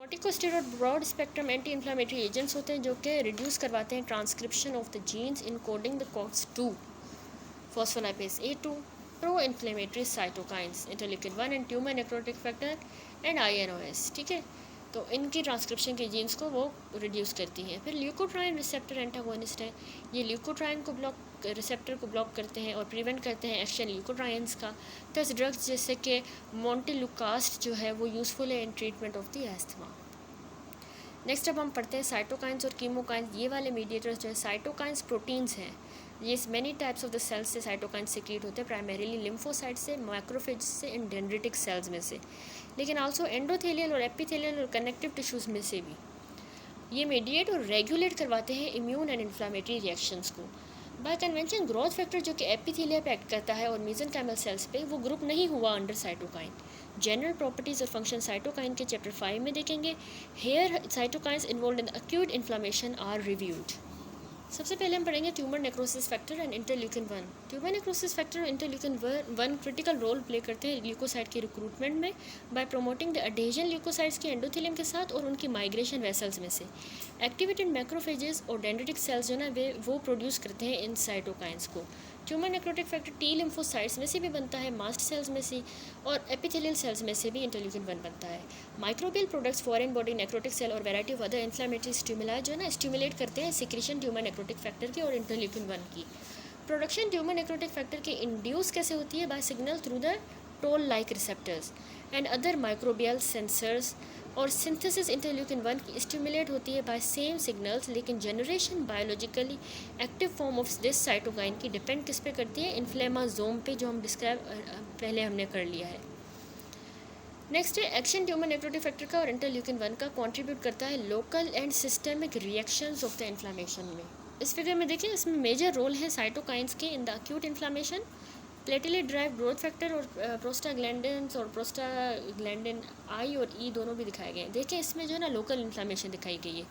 Corticosteroid broad spectrum anti inflammatory agents होते हैं जो कि रिड्यूस करवाते हैं transcription of the genes in coding the COX-2, phospholipase A2, pro inflammatory cytokines, interleukin 1 and tumour necrotic factor and INOS। ठीक है, तो इनकी ट्रांसक्रिप्शन के जीन्स को वो रिड्यूस करती हैं। फिर ल्यूकोट्राइन रिसेप्टर एंटागोनिस्ट है, ये ल्यूकोट्राइन को रिसेप्टर को ब्लॉक करते हैं और प्रिवेंट करते हैं एक्शन ल्यूकोट्राइंस का। दस ड्रग्स जैसे कि मोंटेलुकास्ट जो है वो यूज़फुल है in treatment of the asthma. Next अब हम पढ़ते हैं साइटोकाइंस और कीमोकाइंस। ये वाले मीडिएटर्स जो है साइटोकाइंस प्रोटीन्स हैं। ये many types of the cells से साइटोकाइंस सिक्रीट होते हैं, प्राइमरीली लिम्फोसाइट से, मैक्रोफेज से एंड डेंड्रिटिक सेल्स में से, लेकिन आल्सो एंडोथेलियल और एपिथेलियल और कनेक्टिव टिश्यूज़ में से भी। ये मीडिएट और रेगुलेट करवाते हैं इम्यून एंड इन्फ्लामेटरी रिएक्शंस को। बाय कन्वेंशन ग्रोथ फैक्टर जो कि एपिथेलिया पे एक्ट करता है और मेसेंकाइमल सेल्स पे, वो ग्रुप नहीं हुआ अंडर साइटोकाइन। जनरल प्रॉपर्टीज और फंक्शन साइटोकाइन के चैप्टर 5 में देखेंगे। Here cytokines involve in acute inflammation are reviewed. सबसे पहले हम पढ़ेंगे tumour necrosis factor and interleukin 1। Tumour necrosis factor और इंटरल्यूकिन 1 क्रिटिकल रोल प्ले करते हैं ल्यूकोसाइट के रिक्रूटमेंट में by promoting the adhesion leukocytes के एंडोथेलियम के साथ और उनकी माइग्रेशन वेसल्स में से। एक्टिवेटेड मैक्रोफेजेस और डेंड्रिटिक सेल्स जो ना वो प्रोड्यूस करते हैं इन साइटोकाइंस को। Tumour necrotic factor T lymphocytes में से भी बनता है, मास्ट सेल्स में से और एपिथेलियल सेल्स में से भी इंटरल्यूकिन 1 बनता है। Microbial products, foreign body necrotic cell और variety of other inflammatory stimuli जो है ना स्टिमुलेट करते हैं सिक्रीशन ट्यूमर नेक्रोटिक फैक्टर की और इंटरल्यूकिन 1 की। प्रोडक्शन ट्यूमर नेक्रोटिक फैक्टर की इंड्यूस कैसे होती है? By signal through the toll like receptors and other microbial sensors. और सिंथेसिस इंटरल्यूकिन 1 की स्टिमुलेट होती है बाय सेम सिग्नल्स, लेकिन generation biologically active form of this cytokine की डिपेंड किस पे करती है? इन्फ्लेमाजोम पे, जो हम डिस्क्राइब पहले हमने कर लिया है। नेक्स्ट है एक्शन ट्यूमर नेक्रोटिक फैक्टर का और इंटरल्यूकिन 1 का कंट्रीब्यूट करता है local and systemic reactions of the inflammation में। इस फिगर में देखिए, इसमें मेजर रोल है साइटोकाइंस के in the acute inflammation. Platelet drive growth factor और प्रोस्टाग्लैंडिन्स और प्रोस्टाग्लैंडिन आई और ई दोनों भी दिखाए गए हैं। देखिए इसमें जो है ना लोकल इन्फ्लामेशन दिखाई गई है।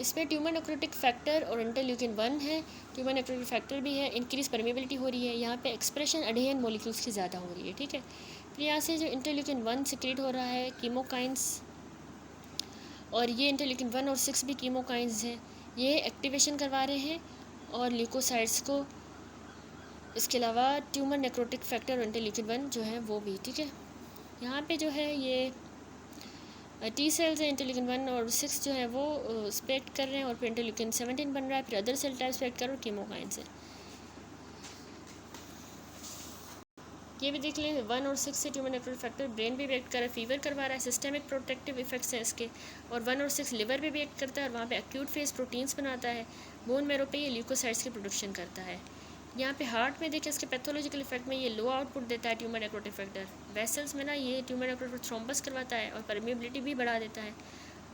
इसमें ट्यूमर नेक्रोटिक फैक्टर और इंटरल्यूकिन 1 है, ट्यूमर नेक्रोटिक फैक्टर भी है, इंक्रीज परमेबिलिटी हो रही है, यहाँ पे एक्सप्रेशन अडेन मॉलिक्यूल्स की ज़्यादा हो रही है। ठीक है, फिर यहाँ से जो इंटरल्यूकिन 1 सिक्रीट हो रहा है कीमोकाइंस, और ये इंटरल्यूकिन 1 और 6 भी कीमोकाइंस हैं, ये एक्टिवेशन करवा रहे हैं और ल्यूकोसाइट्स को। इसके अलावा ट्यूमर नेक्रोटिक फैक्टर और इंटरल्यूकिन 1 जो है वो भी। ठीक है, यहाँ पे जो है ये टी सेल्स हैं, इंटरल्यूकिन 1 और 6 जो है वो स्पेक्ट कर रहे हैं, और फिर इंटरल्यूकिन 17 बन रहा है, फिर अदर सेल टाइप स्पेक्ट कर, और कीमोकाइंस है। ये भी देख लें, 1 और 6 से ट्यूमर नेक्रोटिक फैक्टर ब्रेन पे भी एक्ट कर रहा है, फीवर करवा रहा है, सिस्टेमिक प्रोटेक्टिव इफेक्ट्स हैं इसके। और 1 और 6 लिवर पे भी एक्ट करता है और वहाँ पे एक्यूट फेज प्रोटीन्स बनाता है। बोन मैरो पे ये ल्यूकोसाइट्स की प्रोडक्शन करता है। यहाँ पे हार्ट में देखिए इसके पैथोलॉजिकल इफेक्ट में ये लो आउटपुट देता है ट्यूमर नेक्रोटिक फैक्टर। वेसल्स में ना ये ट्यूमर नेक्रोटिक थ्रोम्बस करवाता है और परमेबिलिटी भी बढ़ा देता है।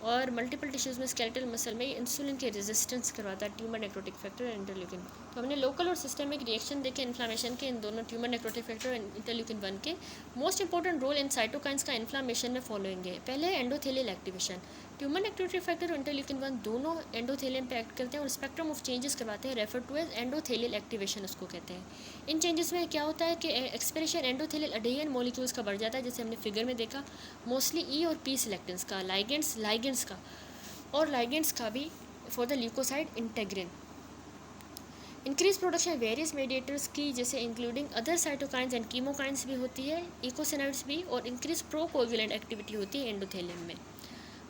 और मल्टीपल टिश्यूज़ में स्केलेटल मसल में इंसुलिन के रेजिस्टेंस करवाता है ट्यूमर नेक्रोटिक फैक्टर और इंटरल्यूकिन। तो हमने लोकल और सिस्टेमिक रिएक्शन देखे इन्फ्लामेशन के इन दोनों ट्यूमर नेक्रोटिक फैक्टर और इंटरल्यूकिन 1 के। मोस्ट इंपॉर्टेंट रोल इन साइटोकाइंस का इन्फ्लामेशन में फॉलोइंग है। पहले है endothelial activation. Tumour necrotic factor और इंटरल्यूकिन 1 दोनों एंडोथेलियम पे एक्ट करते हैं और स्पेक्ट्रम ऑफ चेंजेस करवाते हैं, refer to as endothelial activation उसको कहते हैं। इन चेंजेस में क्या होता है कि एक्सप्रेशन एंडोथेलियल अडेन मॉलिक्यूल्स का बढ़ जाता है, जैसे हमने फिगर में देखा, मोस्टली ई और पी सिलेक्टेंस का, लाइगेंड्स का और लाइगेंड्स का भी for the leukocyte integrin. Increase production various mediators की, जैसे including other cytokines and chemokines भी होती है, इकोसिनाइड्स भी, और इंक्रीज प्रोकोगुलेंट एक्टिविटी होती है एंडोथेलियम में।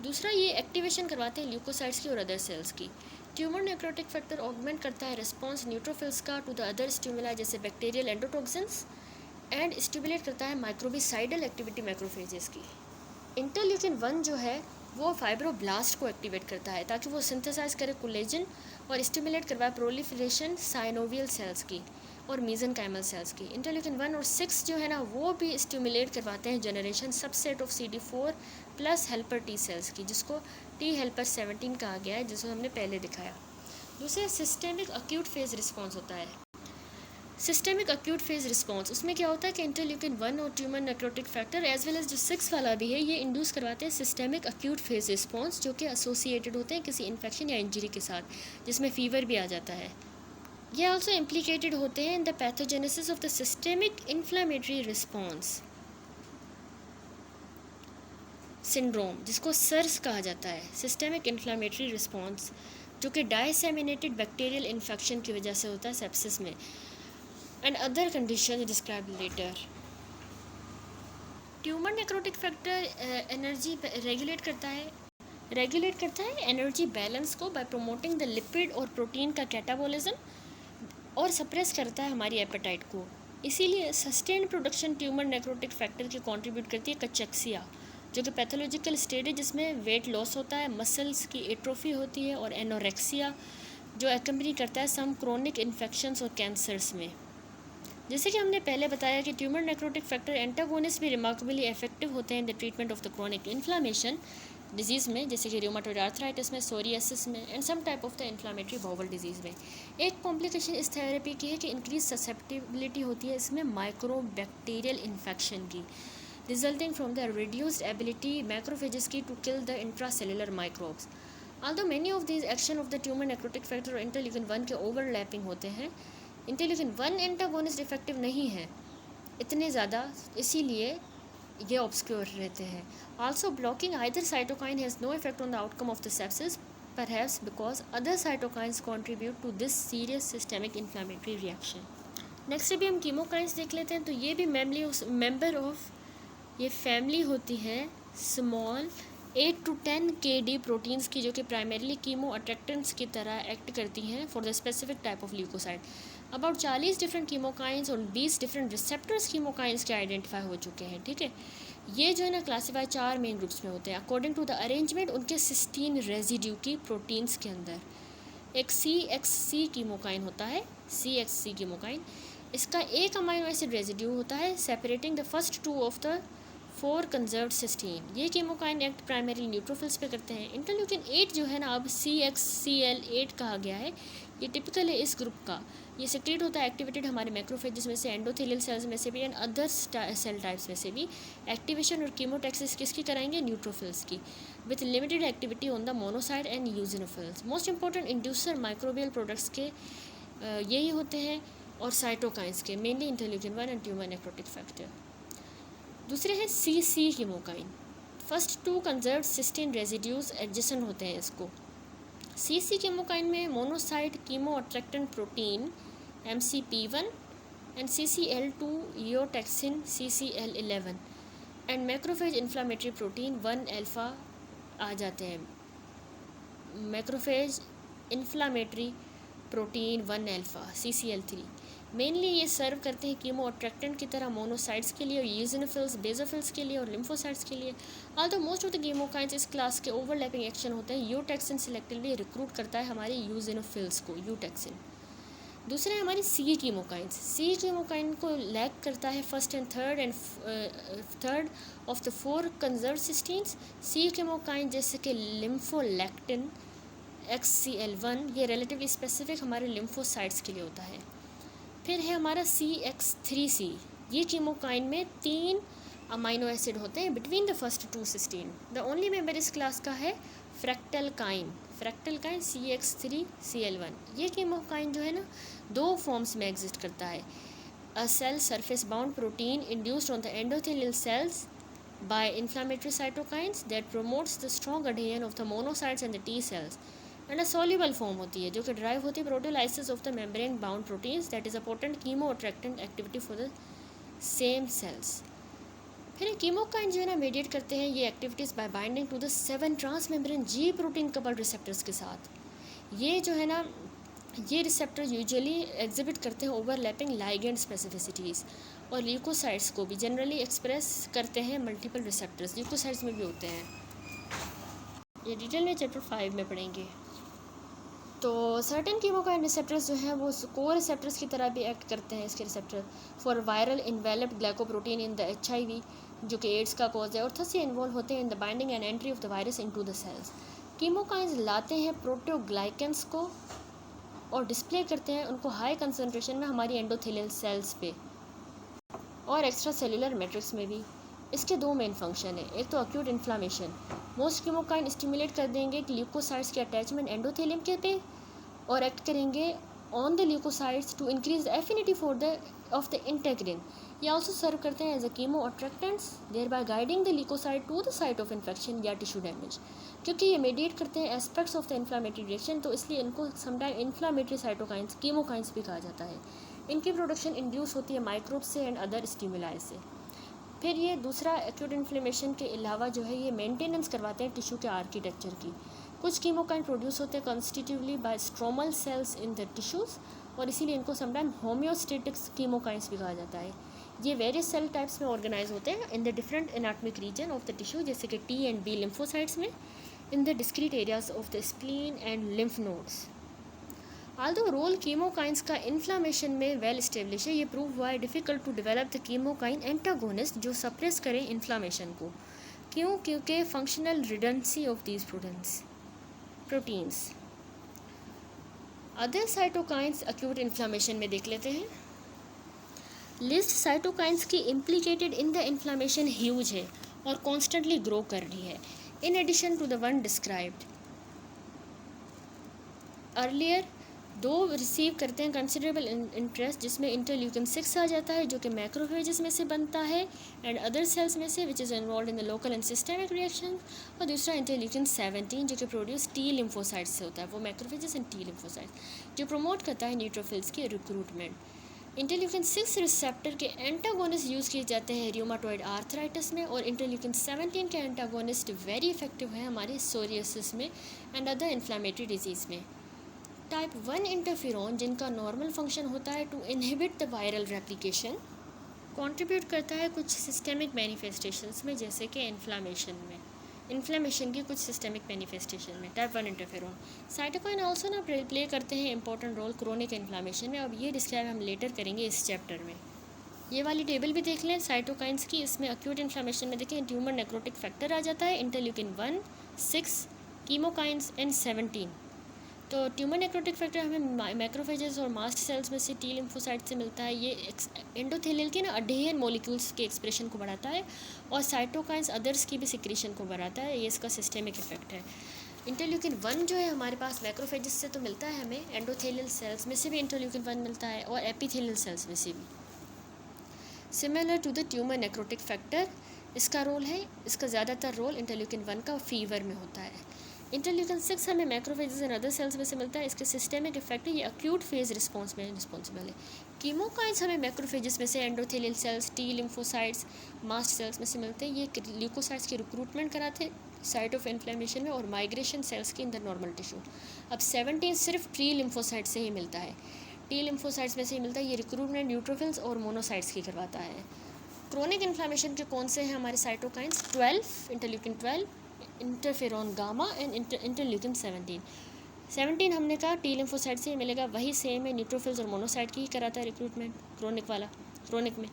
दूसरा, ये एक्टिवेशन करवाते हैं ल्यूकोसाइट्स की और अदर सेल्स की। ट्यूमर नेक्रोटिक फैक्टर ऑगमेंट करता है रिस्पॉन्स न्यूट्रोफिल्स का टू द अदर स्टिमुला जैसे बैक्टीरियल एंडोटॉक्सिन्स, एंड स्टिमुलेट करता है माइक्रोबिसाइडल एक्टिविटी मैक्रोफेजेस की। इंटरल्यूकिन 1 जो है वो फाइब्रोब्लास्ट को एक्टिवेट करता है ताकि वो सिंथेसाइज करे कोलेजन और स्टिमुलेट करवाए प्रोलिफरेशन साइनोवियल सेल्स की और मेसेंकाइमल सेल्स की। इंटरल्यूकिन 1 और 6 जो है ना वो भी स्टिमुलेट करवाते हैं generation subset of CD4 plus helper T cells की, जिसको टी हेल्पर 17 कहा गया है, जिसको हमने पहले दिखाया। दूसरा, सिस्टेमिक अक्यूट फेज रिस्पॉन्स होता है। सिस्टेमिक अक्यूट फेज रिस्पॉन्स, उसमें क्या होता है कि इंटरल्यूकिन 1 और tumour necrotic factor as well as जो 6 वाला भी है, ये इंड्यूस करवाते हैं सिस्टेमिक अक्यूट फेज रिस्पॉन्स, जो कि एसोसिएटेड होते हैं किसी इन्फेक्शन या इंजरी के साथ, जिसमें फीवर भी आ जाता है। ये ऑल्सो इम्प्लीकेटेड होते हैं in the pathogenesis of the systemic inflammatory response. Syndrome, जिसको सर्स कहा जाता है, सिस्टेमिक इन्फ्लामेटरी रिस्पॉन्स, जो कि डाइसेमिनेटेड बैक्टीरियल इन्फेक्शन की वजह से होता है सेप्सिस में, and other condition describe later. Tumour necrotic factor energy regulate करता है एनर्जी बैलेंस को बाय प्रमोटिंग द लिपिड और प्रोटीन का कैटाबॉलिज्म, और सप्रेस करता है हमारी एपेटाइट को। इसीलिए sustained production tumour necrotic factor की कंट्रीब्यूट करती है कचेक्सिया, जो कि पैथोलॉजिकल स्टेट है जिसमें वेट लॉस होता है, मसल्स की एट्रोफी होती है, और एनोरेक्सिया जो एक्कम्पनी करता है सम क्रोनिक इन्फेक्शंस और कैंसर्स में। जैसे कि हमने पहले बताया कि ट्यूमर नेक्रोटिक फैक्टर एंटागोनिस्ट भी रिमार्केबली इफेक्टिव होते हैं in the treatment of the chronic inflammation disease में, जैसे कि रूमेटॉइड आर्थराइटिस में, सोरियासिस में, and some type of the inflammatory bowel disease में। एक कॉम्प्लिकेशन इस थेरेपी की है कि इंक्रीज ससेप्टिबिलिटी होती है इसमें माइक्रोबैक्टीरियल इन्फेक्शन की, resulting from the reduced ability macrophages की to kill the intracellular microbes. Although many of these action of the tumour necrotic factor और इंटरल्यूकिन 1 के ओवरलैपिंग होते हैं, इंटरल्यूकिन 1 एंटागोनिस्ट इफेक्टिव नहीं है इतने ज़्यादा, इसीलिए ये ऑब्सक्योर रहते हैं। Also blocking either cytokine has no effect on the outcome of the sepsis, perhaps because other cytokines contribute to this serious systemic inflammatory reaction. Next भी हम कीमोकाइंस देख लेते हैं। तो ये भी मेंबर ऑफ ये फैमिली होती है स्मॉल 8 to 10 kD प्रोटीन्स की, जो कि प्राइमरीली कीमो अट्रैक्टेंट्स की तरह एक्ट करती हैं for the specific type of leukocyte. About 40 different chemokines और 20 डिफरेंट रिसेप्टर्स कीमोकाइंस के आइडेंटिफाई हो चुके हैं। ठीक है, ये जो है ना क्लासीफाई 4 मेन ग्रुप्स में होते हैं अकॉर्डिंग टू द अरेंजमेंट उनके सिस्टीन रेजिड्यू की प्रोटीन्स के अंदर। एक CXC कीमोकाइन होता है, CXC कीमोकाइन, इसका एक अमाइनो एसिड रेजिड्यू होता है separating the first 2 of the 4 conserved cysteine. ये कीमोकाइन एक्ट प्राइमरी न्यूट्रोफिल्स पे करते हैं। इंटरल्यूकिन 8 जो है ना अब CXCL8 कहा गया है, ये टिपिकल है इस ग्रुप का। ये सेक्रेट होता है एक्टिवेटेड हमारे मैक्रोफेजेस में से, एंडोथेलियल सेल्स में से भी, एंड अदर सेल टाइप्स में से भी। एक्टिवेशन और कीमोटैक्सिस किसकी कराएंगे? न्यूट्रोफिल्स की, with limited activity on the monocyte and eosinophils. Most important inducer microbial products के यही होते हैं, और साइटोकाइंस के, mainly interleukin 1 and tumour necrotic factor. दूसरे हैं CC chemokine. First 2 conserved cysteine residues adjacent होते हैं इसको। CC कीमोकाइन में monocyte chemoattractant protein MCP1 and CCL2 eotaxin CCL11 and macrophage inflammatory protein 1 alpha आ जाते हैं। Macrophage inflammatory protein 1 alpha CCL3 mainly ये सर्व करते हैं कीमो अट्रैक्टेंट की तरह मोनोसाइट्स के लिए, और यूजिनोफिल्स बेसोफिल्स के लिए, और लिम्फोसाइट्स के लिए। Although most of the chemokines इस क्लास के ओवरलैपिंग एक्शन होते हैं। यूटैक्सिन सिलेक्टिवली रिक्रूट करता है हमारे यूजिनोफिल्स को, यूटैक्सिन। दूसरे हमारी C कीमोकाइंस। C कीमोकाइन को लैक करता है first and third of the 4 conserve cysteines. C chemokine जैसे कि लिम्फोलैक्टिन XCL1, ये रिलेटिवली स्पेसिफिक हमारे लिम्फोसाइट्स के लिए होता है। फिर है हमारा CX3C। ये कीमोकाइन में 3 अमाइनो एसिड होते हैं between the first 2 cysteine. The only member इस क्लास का है फ्रैक्टलकाइन CX3CL1। ये कीमोकाइन जो है ना 2 फॉर्म्स में एग्जिस्ट करता है। A cell surface bound protein induced on the endothelial cells by inflammatory cytokines that promotes the strong adhesion of the monocytes and the T cells. And a soluble form होती है जो कि drive होती है proteolysis of the membrane bound proteins that is a potent chemoattractant activity for the same cells. फिर chemokine जो है ना मीडिएट करते हैं ये activities by binding to the 7 transmembrane G protein coupled receptors के साथ। ये जो है ना ये रिसेप्टर यूजुअली एग्जिबिट करते हैं ओवरलैपिंग लाइगेंड स्पेसिफिसिटीज़, और ल्यूकोसाइट्स को भी जनरली एक्सप्रेस करते हैं मल्टीपल रिसेप्टर्स, ल्यूकोसाइट्स में भी होते हैं। ये डिटेल में चैप्टर 5 में पढ़ेंगे। तो सर्टेन कीमोकाइन रिसेप्टर्स जो हैं वो को रिसेप्टर्स की तरह भी एक्ट करते हैं। इसके receptor for viral enveloped glycoprotein in the HIV, जो कि एड्स का कॉज है, और थस ये इन्वॉल्व होते हैं in the binding and entry of the virus into the cells. Chemokines लाते हैं प्रोटियोग्लाइकेंस को और डिस्प्ले करते हैं उनको हाई कंसनट्रेशन में हमारी एंडोथेलियल सेल्स पे और एक्स्ट्रा सेलुलर मैट्रिक्स में भी। इसके 2 मेन फंक्शन है। एक तो अक्यूट इन्फ्लामेशन, मोस्ट कीमोकाइन स्टिमुलेट कर देंगे ल्यूकोसाइट्स के अटैचमेंट एंडोथेलियम के पे और एक्ट करेंगे on the leukocytes to increase the affinity of the integrin. ये also serve करते हैं as a chemoattractants, thereby guiding the leukocyte to the site of infection या tissue damage. क्योंकि ये mediate करते हैं aspects of the inflammatory reaction, तो इसलिए इनको sometimes inflammatory cytokines, chemokines भी कहा जाता है. इनकी प्रोडक्शन इंड्यूस होती है माइक्रोब से एंड अदर स्टिमुलाई से. फिर ये दूसरा एक्यूट इन्फ्लेमेशन के अलावा जो है ये मेंटेनेंस करवाते हैं टिश्यू के आर्किटेक्चर की. कुछ कीमोकाइन प्रोड्यूस होते हैं constitutively by stromal cells in the tissues, और इसीलिए इनको समटाइम होम्योस्टेटिक कीमोकाइंस भी कहा जाता है. ये वेरियस सेल टाइप्स में ऑर्गेनाइज होते हैं in the different anatomic region of the tissue, जैसे कि टी एंड बी लिम्फोसाइट्स में, in the discrete areas of the spleen and lymph nodes. Although role chemokines का इन्फ्लामेशन में वेल इस्टेब्लिश है, ये प्रूव हुआ है difficult to develop the chemokine antagonist जो सप्रेस करें इन्फ्लामेशन को. क्यों? क्योंकि functional redundancy of these proteins. Other cytokines acute inflammation में देख लेते हैं. लिस्ट साइटोकाइंस की implicated in the inflammation huge है और कॉन्स्टेंटली ग्रो कर रही है, in addition to the one described earlier. दो रिसीव करते हैं कंसिडरेबल इंटरेस्ट, जिसमें इंटरल्यूकिन 6 आ जाता है जो कि मैक्रोफेजेस में से बनता है एंड अदर सेल्स में से which is involve in the local and systemic reaction. और दूसरा इंटरल्यूकिन 17 जो कि प्रोड्यूस टी लिम्फोसाइट्स से होता है, वो मैक्रोफेजेस एंड टी लिम्फोसाइट्स जो प्रमोट करता है न्यूट्रोफिल्स की रिक्रूटमेंट. इंटरल्यूकिन 6 रिसेप्टर के एंटागोनिस्ट यूज़ किए जाते हैं रियोमाटॉइड आर्थराइटिस में, और इंटरल्यूकिन 17 के एंटागोनिस्ट वेरी इफेक्टिव है हमारे सोरियासिस में एंड अदर इन्फ्लामेटरी डिजीज़ में. टाइप 1 इंटरफेरॉन जिनका नॉर्मल फंक्शन होता है to inhibit the viral replication, contribute करता है कुछ सिस्टेमिक मैनिफेस्टेशंस में, जैसे कि इन्फ्लेमेशन की कुछ सिस्टेमिक मैनिफेस्टेशन में. Type 1 interferon. साइटोकाइन आल्सो ना प्ले करते हैं इंपॉर्टेंट रोल क्रोनिक इन्फ्लामेशन में. अब ये डिस्क्राइब हम लेटर करेंगे इस चैप्टर में. ये वाली टेबल भी देख लें साइटोकाइंस की. इसमें एक्यूट इन्फ्लामेशन में देखें ट्यूमर नेक्रोटिक फैक्टर आ जाता है, इंटरल्यूकिन 1, 6, कीमोकाइंस एंड 17. तो ट्यूमर नेक्रोटिक फैक्टर हमें मैक्रोफेजेस और मास्ट सेल्स में से टी लिम्फोसाइट से मिलता है. ये एंडोथेलियल के ना अडेन मॉलिक्यूल्स के एक्सप्रेशन को बढ़ाता है और साइटोकाइंस अदर्स की भी सिक्रीशन को बढ़ाता है. ये इसका सिस्टेमिक इफेक्ट है. इंटरल्यूकिन 1 जो है हमारे पास मैक्रोफेजेस से तो मिलता है, हमें एंडोथेलियल सेल्स में से भी इंटरल्यूकिन 1 मिलता है और एपिथेलियल सेल्स में से भी. Similar to the tumour necrotic factor इसका रोल है, इसका ज़्यादातर रोल इंटरल्यूकिन 1 का फीवर में होता है. इंटरल्यूकिन 6 हमें मैक्रोफेजेस एंड अदर सेल्स में से मिलता है. इसके सिस्टेमिक इफेक्ट है, ये एक्यूट फेज रिस्पॉन्स में रिस्पॉन्सिबल है. कीमोकाइंस हमें मैक्रोफेजेस में से endothelial cells, T lymphocytes, mast cells में से मिलते हैं. ये ल्यूकोसाइट्स की रिक्रूटमेंट कराते हैं साइट ऑफ इन्फ्लेमेशन में और माइग्रेशन सेल्स की इन द नॉर्मल टिश्यू. अब 17 सिर्फ टी लिम्फोसाइट से ही मिलता है, टी लिम्फोसाइट्स में से ही मिलता है. ये रिक्रूटमेंट न्यूट्रोफिल्स और मोनोसाइट्स की करवाता है. क्रोनिक इन्फ्लेमेशन के कौन से हैं हमारे cytokines? 12 interleukin 12, interferon gamma and interleukin 17 हमने कहा टी लिम्फोसाइट से ही मिलेगा, वही सेम है न्यूट्रोफिल्स और मोनोसाइट की ही कराता है रिक्रूटमेंट क्रोनिक में.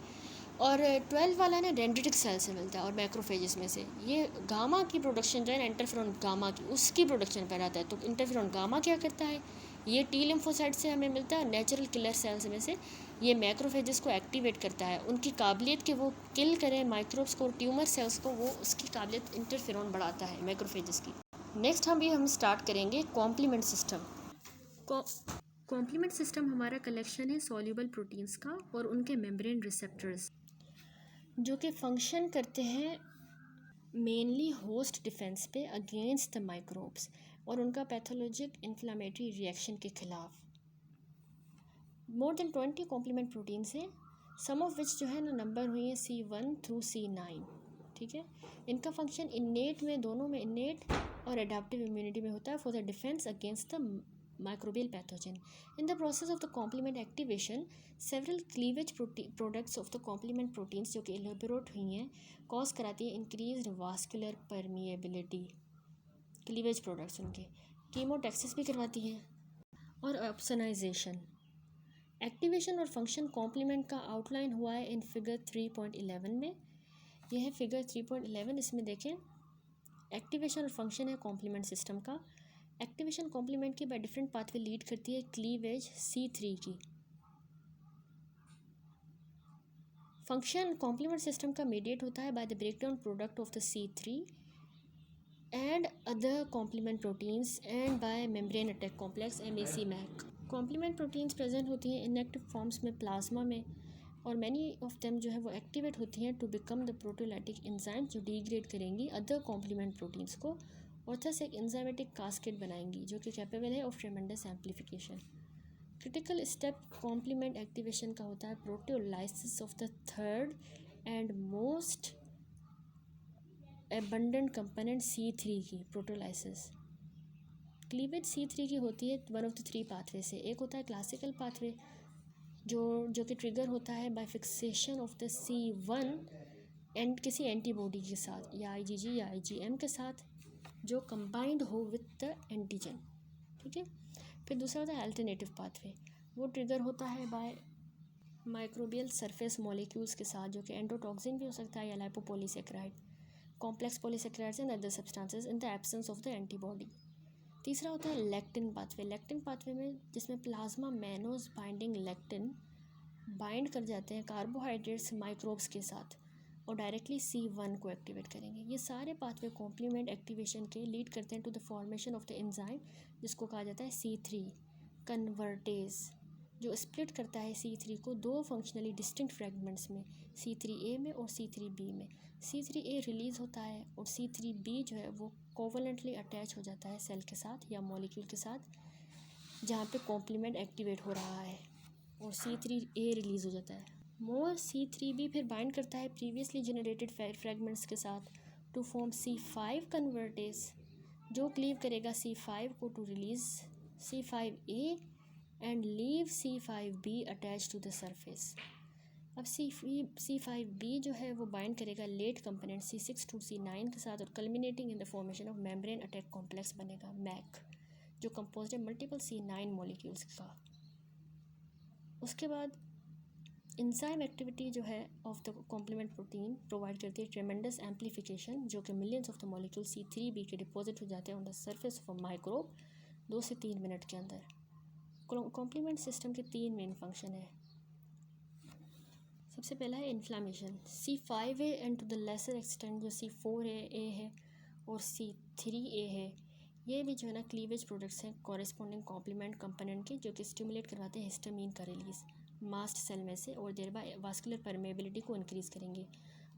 और 12 वाला ना डेंड्रिटिक सेल से मिलता है और मैक्रोफेजेस में से. ये गामा की प्रोडक्शन जो है ना इंटरफेरॉन गामा की, उसकी प्रोडक्शन पर आता है. तो इंटरफेरॉन गामा क्या करता है? ये टी लिम्फोसाइट से हमें मिलता है, नेचुरल किलर सेल्स में से. ये मैक्रोफेजेस को एक्टिवेट करता है, उनकी काबिलियत कि वो किल करें माइक्रोब्स को, ट्यूमर सेल्स को, वो उसकी काबिलियत इंटरफेरॉन बढ़ाता है मैक्रोफेजेस की. नेक्स्ट हम स्टार्ट करेंगे कॉम्प्लीमेंट सिस्टम. कॉम्प्लीमेंट सिस्टम हमारा कलेक्शन है सॉल्यूबल प्रोटीन्स का और उनके मेम्ब्रेन रिसेप्टर्स जो कि फंक्शन करते हैं मेनली होस्ट डिफेंस पे अगेंस्ट द माइक्रोब्स और उनका पैथोलॉजिक इन्फ्लामेटरी रिएक्शन के खिलाफ. मोर देन 20 कॉम्प्लीमेंट प्रोटीन्स हैं, सम ऑफ विच जो है ना नंबर हुई है C1 थ्रू C9. ठीक है. इनका फंक्शन इन्नेट में, दोनों में इन्नेट और एडाप्टिव इम्यूनिटी में होता है for the defence against the microbial pathogen. In the process of the complement activation several cleavage products of the complement proteins जो कि एलोबोरेट हुई हैं कॉज कराती है increased vascular permeability. Cleavage products उनके कीमोटैक्सिस भी करवाती हैं और ऑप्सोनाइजेशन. एक्टिवेशन और फंक्शन कॉम्प्लीमेंट का आउटलाइन हुआ है इन फिगर 3.11 में. यह है फिगर 3.11. इसमें देखें एक्टिवेशन और फंक्शन है कॉम्प्लीमेंट सिस्टम का. एक्टिवेशन कॉम्प्लीमेंट की बाय डिफरेंट पाथवे लीड करती है क्लीवेज C3 की. फंक्शन कॉम्प्लीमेंट सिस्टम का मीडिएट होता है by the breakdown product of the C3 and other complement proteins and by membrane attack complex MAC. Complement proteins present होती हैं inactive forms में plasma में, और मैनी ऑफ देम जो है वो एक्टिवेट होती हैं to become the proteolytic enzyme जो डिग्रेड करेंगी अदर कॉम्प्लीमेंट प्रोटीन्स को और थस एक एंजाइमेटिक कास्केड बनाएंगी जो कि कैपेबल है of tremendous amplification. Critical step complement activation का होता है proteolysis of the third and most abundant component C3 की प्रोटियोलाइसिस। क्लीवेज C3 की होती है one of the three pathway से। एक होता है क्लासिकल पाथवे जो कि ट्रिगर होता है by fixation of the C1 and किसी एंटीबॉडी के साथ या IgG या IgM के साथ जो कंबाइंड हो विद द एंटीजन, ठीक है। फिर दूसरा होता है अल्टरनेटिव पाथवे, वो ट्रिगर होता है बाय माइक्रोबियल सरफेस मॉलिक्यूल्स के साथ जो कि एंडोटॉक्सिन भी हो सकता है या lipopolysaccharide, complex polysaccharides and other substances in the absence of the antibody. तीसरा होता है लेक्टिन पाथवे। लेक्टिन पाथवे में जिसमें plasma mannose binding lectin bind कर जाते हैं कार्बोहाइड्रेट्स माइक्रोब्स के साथ और डायरेक्टली C1 को एक्टिवेट करेंगे। ये सारे पाथवे कॉम्प्लीमेंट एक्टिवेशन के लीड करते हैं to the formation of the enzyme जिसको कहा जाता है C3 कन्वर्टेज, जो स्प्लिट करता है C3 को दो फंक्शनली डिस्टिंक्ट फ्रेगमेंट्स में, C3A में और C3B में। C3A रिलीज़ होता है और C3B जो है वो कोवलेंटली अटैच हो जाता है सेल के साथ या मॉलिक्यूल के साथ जहाँ पे कॉम्प्लीमेंट एक्टिवेट हो रहा है और C3A रिलीज़ हो जाता है। मोर C3B फिर बाइंड करता है प्रीवियसली जनरेटेड फ्रेगमेंट्स के साथ टू फॉर्म C5 कन्वर्टेज जो क्लीव करेगा C5 को to release C5A and leave C5B attach to the surface. अब C5B जो है वो बाइंड करेगा late component C6 to C9 के साथ और culminating in the formation of membrane attack complex बनेगा मैक जो कंपोज्ड है मल्टीपल C9 मॉलिक्यूल्स का। उसके बाद एंजाइम एक्टिविटी जो है of the complement protein provide करती है ट्रेमेंडस एम्प्लीफिकेशन जो कि millions of the molecule C3B के डिपॉजिट हो जाते हैं on the surface of a microbe 2 से 3 मिनट के अंदर। कॉम्प्लीमेंट सिस्टम के 3 मेन फंक्शन है। सबसे पहला है inflammation. C5A and to the lesser extent जो C4A है और C3A है, ये भी जो है ना क्लीवेज प्रोडक्ट्स हैं कॉरेस्पॉन्डिंग कॉम्प्लीमेंट कंपोनेंट के जो कि स्टिमुलेट करवाते हैं हिस्टामीन का रिलीज़ मास्ट सेल में से और देर बाय वास्कुलर परमेबिलिटी को इंक्रीज़ करेंगे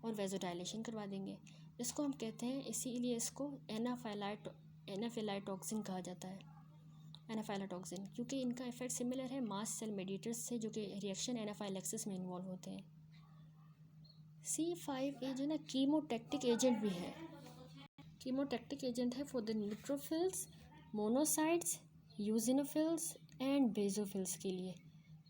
और वेजोडाइलेशन करवा देंगे। इसको हम कहते हैं, इसीलिए इसको एनाफिलाटॉक्सिन कहा जाता है, एनाफाइलाटॉक्सिन, क्योंकि इनका इफेक्ट सिमिलर है मास्ट सेल मेडिएटर्स से जो कि रिएक्शन एनाफाइलेक्सिस में इन्वॉल्व होते हैं। C5A जो ना कीमोटैक्टिक एजेंट भी है, कीमोटैक्टिक एजेंट है for the neutrophils, monocytes, eosinophils and basophils के लिए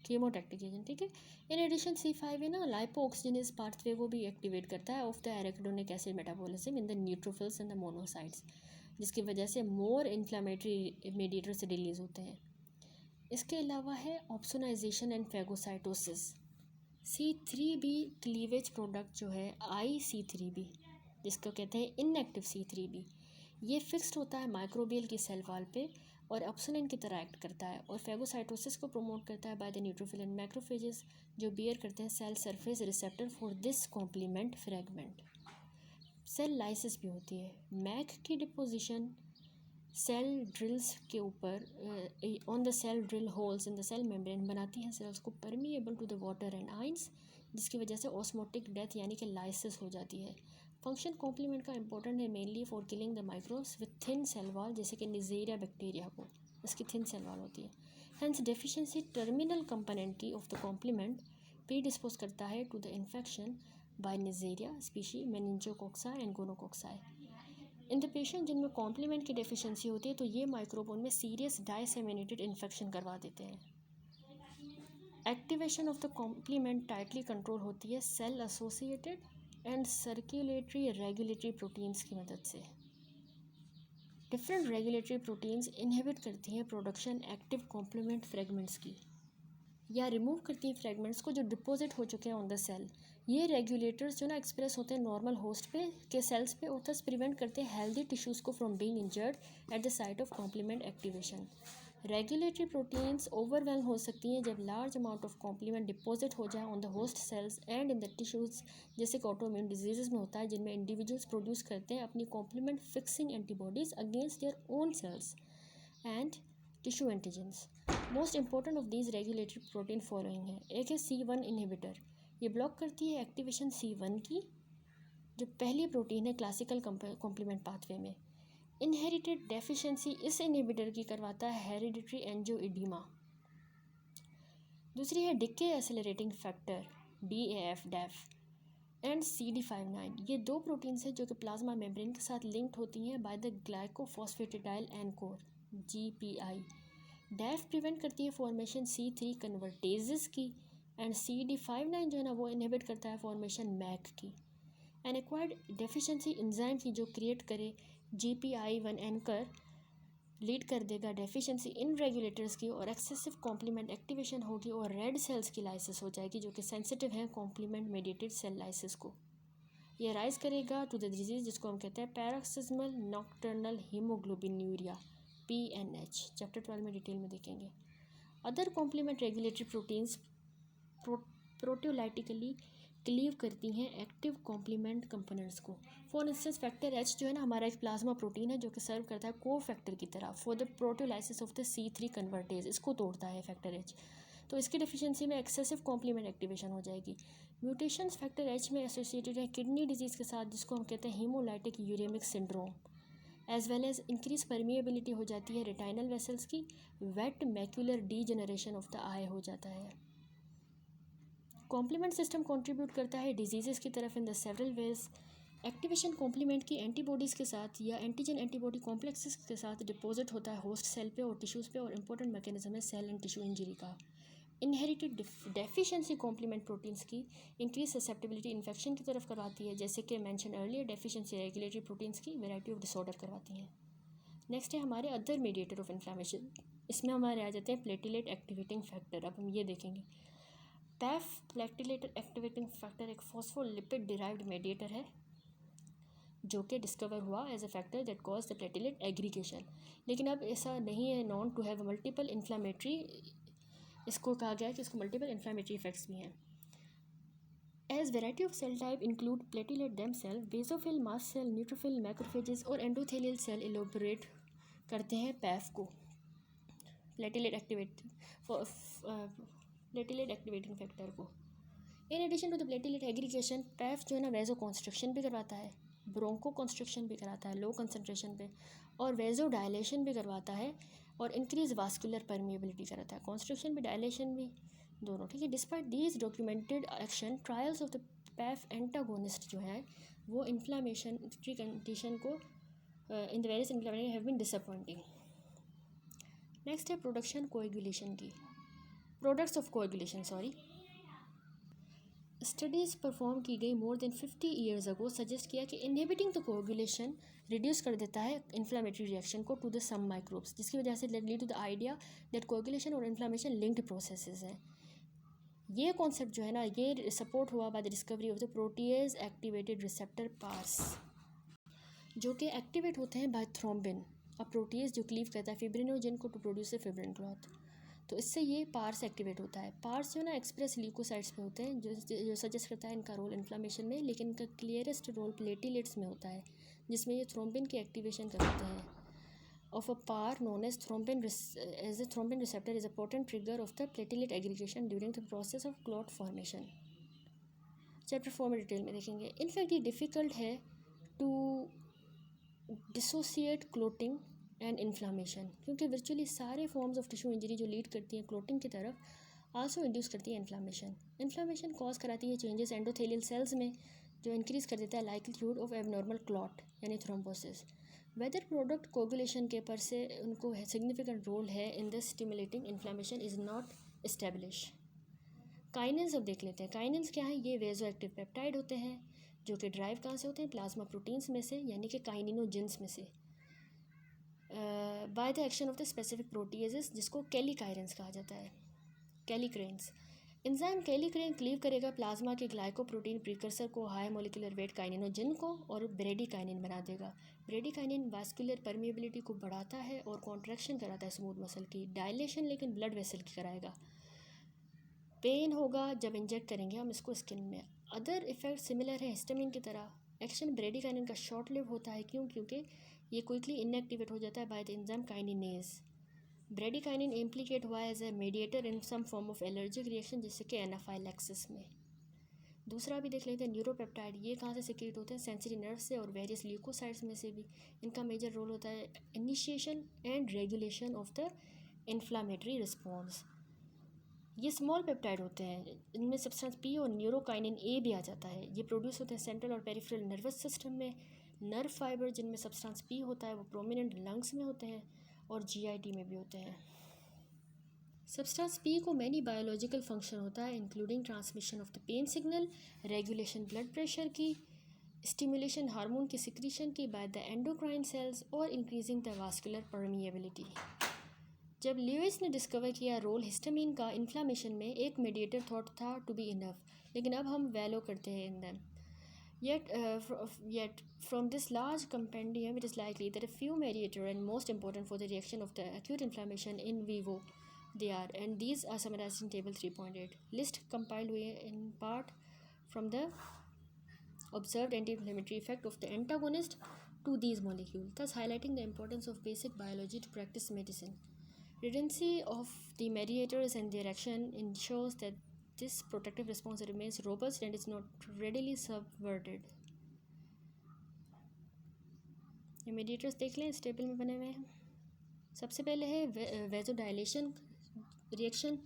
कीमोटैक्टिक एजेंट, ठीक है। इन एडिशन C5A ना लाइपोऑक्सीजनेज पाथवे को भी एक्टिवेट करता है of the arachidonic acid metabolism in the neutrophils and the monocytes जिसकी वजह से मोर इन्फ्लामेटरी मेडिएटर्स रिलीज़ होते हैं। इसके अलावा है opsonisation and phagocytosis. C3B cleavage product जो है IC3B जिसको कहते हैं इनएक्टिव C3B, ये फिक्स्ड होता है माइक्रोबियल की सेल वॉल पे और ऑप्सोनिन की तरह एक्ट करता है और फैगोसाइटोसिस को प्रमोट करता है by the neutrophil and macrophages जो बियर करते हैं cell surface receptor for this complement fragment. Cell lysis भी होती है। मैक की डिपोजिशन सेल ड्रिल्स के ऊपर on the cell drill holes in the cell membrane बनाती हैं सेल्स को permeable to the water and ions जिसकी वजह से ऑस्मोटिक डेथ यानी कि लाइसिस हो जाती है। फंक्शन कॉम्प्लीमेंट का इंपॉर्टेंट है mainly for killing the microbes with thin cell wall जैसे कि निजेरिया बैक्टीरिया को इसकी थिन सेल वॉल होती है। हेंस डेफिशिएंसी टर्मिनल कंपोनेंट की of the complement predispose करता है to the infection by Neisseria species meningococci and gonococci. In the patient जिनमें कॉम्प्लीमेंट की डेफिशिएंसी होती है तो ये माइक्रोब उनमें सीरियस डाइसेमिनेटेड इन्फेक्शन करवा देते हैं। Activation of the complement tightly control होती है cell associated and circulatory regulatory proteins की मदद से। डिफरेंट रेगुलेटरी प्रोटीन्स इनहिबिट करती हैं प्रोडक्शन एक्टिव कॉम्प्लीमेंट फ्रेगमेंट्स की या रिमूव करती हैं फ्रेगमेंट्स को जो डिपॉजिट हो चुके हैं ऑन द सेल। ये रेगुलेटर्स जो ना एक्सप्रेस होते हैं नॉर्मल होस्ट पे के सेल्स पे और थस प्रिवेंट करते हैं हेल्दी टिश्यूज़ को from being injured at the site of complement activation. Regulatory proteins overwhelm हो सकती हैं जब large amount of complement deposit हो जाए on the host cells and in the tissues जैसे कि ऑटोइम्यून डिजीज़ में होता है जिनमें इंडिविजुअल्स प्रोड्यूस करते हैं अपनी complement fixing antibodies against their own cells and tissue antigens. Most important of these regulatory protein following है। एक है C1 इनहिबिटर, ये ब्लॉक करती है एक्टिवेशन C1 की, जो पहली प्रोटीन है क्लासिकल कॉम्प्लीमेंट पाथवे में। इनहेरिटेड डेफिशिएंसी इस इनहिबिटर की करवाता है हेरिडिटरी एंजियोइडीमा। दूसरी है decay accelerating factor DAF and CD59। ये दो प्रोटीन्स हैं जो कि प्लाज्मा मेम्ब्रेन के साथ लिंक्ड होती हैं by the glycophosphatidyl anchor GPI। DAF prevent करती है फॉर्मेशन C3 कन्वर्टेजेस की, एंड CD59 जो है ना वो इनहिबिट करता है फॉर्मेशन मैक की। एन एक्वायर्ड डेफिशिएंसी एंजाइम की जो क्रिएट करे GPI1 एनकर लीड कर देगा डेफिशिएंसी इन रेगुलेटर्स की, और एक्सेसिव कॉम्प्लीमेंट एक्टिवेशन होगी और रेड सेल्स की लाइसिस हो जाएगी जो कि सेंसिटिव है कॉम्प्लीमेंट मेडिएटेड सेल लाइसिस को। ये राइज करेगा टू द डिजीज़ जिसको हम कहते हैं paroxysmal nocturnal haemoglobinuria PNH। Chapter 12 में डिटेल में देखेंगे। Other complement regulatory proteins proteolytically cleave करती हैं एक्टिव कॉम्प्लीमेंट कंपोनेंट्स को। फॉर इंस्टेंस फैक्टर H जो है ना हमारा एक प्लाज्मा प्रोटीन है जो कि सर्व करता है को फैक्टर की तरह for the proteolysis of the C3 convertase, इसको तोड़ता है फैक्टर H। तो इसकी डेफिशिएंसी में एक्सेसिव कॉम्प्लीमेंट एक्टिवेशन हो जाएगी। म्यूटेशंस फैक्टर H में एसोसिएटेड है किडनी डिजीज़ के साथ जिसको हम कहते हैं haemolytic uraemic syndrome, as well as increase permeability हो जाती है रेटाइनल वेसल्स की, wet macular degeneration of the eye हो जाता है। कॉम्प्लीमेंट सिस्टम कंट्रीब्यूट करता है डिजीज़ की तरफ in the several ways. Activation complement की एंटीबॉडीज़ के साथ या एंटीजन एंटीबॉडी कॉम्प्लेक्सेस के साथ डिपॉजिट होता है होस्ट सेल पे और टिश्यूज़ पे, और इंपॉर्टेंट मैकेनिज्म है सेल एंड टिश्यू इंजरी का। इनहेरिटेड डेफिशिएंसी कॉम्प्लीमेंट प्रोटीन्स की इंक्रीज ससेप्टेबिलिटी इन्फेक्शन की तरफ करवाती है, जैसे कि mention earlier deficiency regulatory proteins की वैरायटी ऑफ डिसऑर्डर करवाती हैं। नेक्स्ट है हमारे अदर मीडिएटर ऑफ इन्फ्लेमेशन, इसमें हमारे आ जाते हैं प्लेटिलेट एक्टिवेटिंग फैक्टर। अब हम ये देखेंगे पैफ प्लेटिलेट एक्टिवेटिंग फैक्टर एक फॉस्फोलिपिड डिराइव्ड मेडिएटर है जो कि डिस्कवर हुआ as a factor that cause the platelet aggregation, लेकिन अब ऐसा नहीं है known to have multiple inflammatory, इसको कहा गया है कि इसको मल्टीपल इन्फ्लामेटरी इफेक्ट्स भी हैं। As variety of cell type include platelet themselves, basophil, mast cell, neutrophil, macrophages और एंडोथेलियल सेल इलोबरेट करते हैं पैफ को प्लेटिलेट एक्टिवेटिंग फैक्टर को। In addition to the platelet aggregation PAF जो है ना वेजो कॉन्स्ट्रक्शन भी करवाता है, ब्रोंको कॉन्स्ट्रक्शन भी कराता है लो कंसनट्रेशन पे, और वेजो डायलेशन भी करवाता है और इंक्रीज वास्कुलर परमिएबिलिटी कराता है, कॉन्स्ट्रक्शन भी डायलेशन भी दोनों, ठीक है। Despite these documented action trials of the PAF antagonist जो है वो इन्फ्लामेशनरी कंडीशन को in the various inflammation have been disappointing. Next है प्रोडक्शन कोएगुलेशन की, products of coagulation studies perform की गई more than 50 years ago suggest किया कि इनहिबिटिंग द कोएगुलेशन रिड्यूस कर देता है इन्फ्लामेटरी रिएक्शन को टू द सम माइक्रोब्स, जिसकी वजह से lead to the idea that coagulation और इन्फ्लामेशन लिंक्ड प्रोसेसेस हैं। ये कॉन्सेप्ट जो है ना ये सपोर्ट हुआ by the discovery of the protease activated receptor PARs, जो कि एक्टिवेट होते हैं बाय थ्रोम्बिन, अ प्रोटीएज जो क्लीव करता है फिब्रिनोजन को to produce a fibrin clot. तो इससे ये पार्स एक्टिवेट होता है। पार्स जो ना एक्सप्रेस ल्यूकोसाइट्स में होते हैं जो सजेस्ट करता है इनका रोल इन्फ्लामेशन में, लेकिन इनका क्लियरेस्ट रोल प्लेटिलेट्स में होता है जिसमें ये थ्रोम्बिन की एक्टिवेशन करते हैं of a PAR known as thrombin as a thrombin receptor is a potent trigger of the platelet aggregation during the process of clot formation. Chapter 4 में डिटेल में देखेंगे। इनफैक्ट ये डिफ़िकल्ट है to dissociate clotting and inflammation, क्योंकि virtually सारे forms of tissue injury जो lead करती हैं क्लोटिंग की तरफ आल्सो इंड्यूस करती है इन्फ्लामेशन कॉज कराती है चेंजेस एंडोथेलियल सेल्स में जो इंक्रीज कर देता है लाइक्लीहुड ऑफ एबनॉर्मल क्लॉट यानी थ्रोम्बोसिस। वेदर प्रोडक्ट कोगुलेशन के पर से उनको सिग्निफिकेंट रोल है in the stimulating inflammation is not establish. Kinins अब देख लेते हैं। काइनेंस क्या है? ये वेजो एक्टिव पेप्टाइड होते हैं जो कि ड्राइव कहाँ से होते हैं? प्लाज्मा प्रोटीन्स में से, यानी कि काइनिनोजिन्स में से, by the action of the specific proteases जिसको कैलिकाइरेंस कहा जाता है। कैलिक्रेंस एंजाइम कैलिक्रेन क्लीव करेगा प्लाज्मा के ग्लाइकोप्रोटीन प्रीकर्सर को हाई मोलिकुलर वेट काइनिनोजिन को और ब्रेडिकाइनिन बना देगा। ब्रेडिकाइनिन वास्कुलर परमिएबिलिटी को बढ़ाता है और कॉन्ट्रैक्शन कराता है स्मूथ मसल की, डायलेशन लेकिन ब्लड वेसल की कराएगा। पेन होगा जब इंजेक्ट करेंगे हम इसको स्किन में। अदर इफेक्ट सिमिलर है हिस्टामिन की तरह। एक्शन ब्रेडिकाइनिन का शॉर्ट लिव होता है, क्योंकि ये क्विकली इनएक्टिवेट हो जाता है by the enzyme kininase. Bradykinin implicate हुआ as a mediator in some form of allergic reaction, जैसे कि एनाफाइलैक्सिस में। दूसरा भी देख लेते हैं, न्यूरोपेप्टाइड। ये कहाँ से सिक्रेट होते हैं? सेंसरी नर्व से और वेरियस ल्यूकोसाइड्स में से भी। इनका मेजर रोल होता है initiation and regulation of the inflammatory response. ये स्मॉल पेप्टाइड होते हैं, इनमें सब्सटेंस पी और न्यूरोकाइनिन ए भी आ जाता है। ये प्रोड्यूस होते हैं सेंट्रल और पेरिफेरल नर्वस सिस्टम में। नर्व फाइबर जिनमें सब्सटेंस पी होता है वो प्रोमिनेंट लंग्स में होते हैं और जीआईटी में भी होते हैं। सब्सटेंस पी को मैनी बायोलॉजिकल फंक्शन होता है, including transmission of the pen signal, regulation blood pressure की, स्टिमुलेशन हार्मोन की सिक्रीशन की बाय द एंडोक्राइन सेल्स और इंक्रीजिंग द वास्कुलर परमिएबिलिटी। जब ल्यूइस ने डिस्कवर किया रोल हिस्टामिन का इन्फ्लामेशन में, एक मेडिएटर थॉट था टू बी इनफ, लेकिन अब हम वैलो करते हैं in them. Yet from this large compendium, it is likely that a few mediator and most important for the reaction of the acute inflammation in vivo they are, and these are summarized in table 3.8. List compiled हुए in part from the observed anti-inflammatory effect of the antagonist to these molecules, thus highlighting the importance of basic biology to practice medicine. Redundancy of the mediators and their action ensures that this protective response remains robust and is not readily subverted. ये mediators देख लें, इस table में बने हुए हैं। सबसे पहले है वेजोडाइलेशन रिएक्शन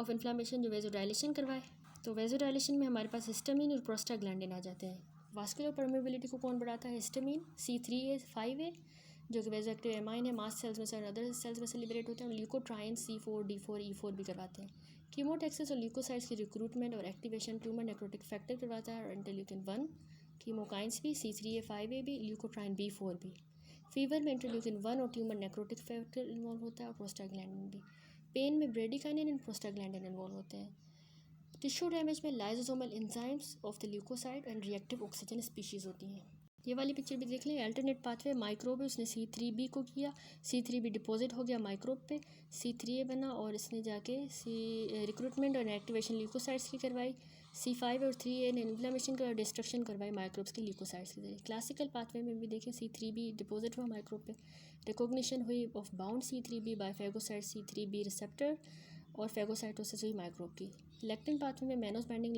ऑफ इन्फ्लामेशन, जो वेजोडाइलेशन करवाए। तो वेजोडाइलेशन में हमारे पास हिस्टामिन और प्रोस्टाग्लैंडिन आ जाते हैं। वास्कुलर परमेबिलिटी को कौन बढ़ाता है? हिस्टामिन, C3A5A, जो कि वेजोएक्टिव एमाइन है, मास्ट सेल्स में से और अदर सेल्स में से लिबरेट होते हैं। ल्यूकोट्राइन C4, D4, E4 भी करवाते हैं। कीमोटैक्सिस और ल्यूकोसाइट्स की रिक्रूटमेंट और एक्टिवेशन ट्यूमर नेक्रोटिक फैक्टर करवाता है, और इंटरल्यूकिन 1, कीमोकाइंस भी, C3A5A भी, ल्यूकोट्राइन B4 भी। फीवर में इंटरल्यूकिन 1 और ट्यूमर नेक्रोटिक फैक्टर इन्वॉल्व होता है, और प्रोस्टाग्लैंडिन भी। पेन में ब्रेडिकाइनिन एंड प्रोस्टाग्लैंडिन इन्वॉल्व होते हैं। टिश्यू डैमेज में lysosomal enzymes of the leukocyte and reactive oxygen species होती हैं। ये वाली पिक्चर भी देख लें। अल्टरनेट पाथवे माइक्रोब है, उसने C3b को किया, C3b डिपॉजिट हो गया माइक्रोब पे, C3a बना और इसने जाके रिक्रूटमेंट और एक्टिवेशन ल्यूकोसाइड्स की करवाई। C5 और 3a ने इन्फ्लेमेशन का डिस्ट्रक्शन करवाई माइक्रोब्स के ल्यूकोसाइड्स के जरिए। क्लासिकल पाथवे में भी देखें, C3b डिपॉजिट हुआ माइक्रोब पे, रिकॉग्निशन हुई of bound C3b by phagocyte C3b receptor और फेगोसाइटोसिस हुई माइक्रोब की। लेक्टिन पाथवे में मैनोस बाइंडिंग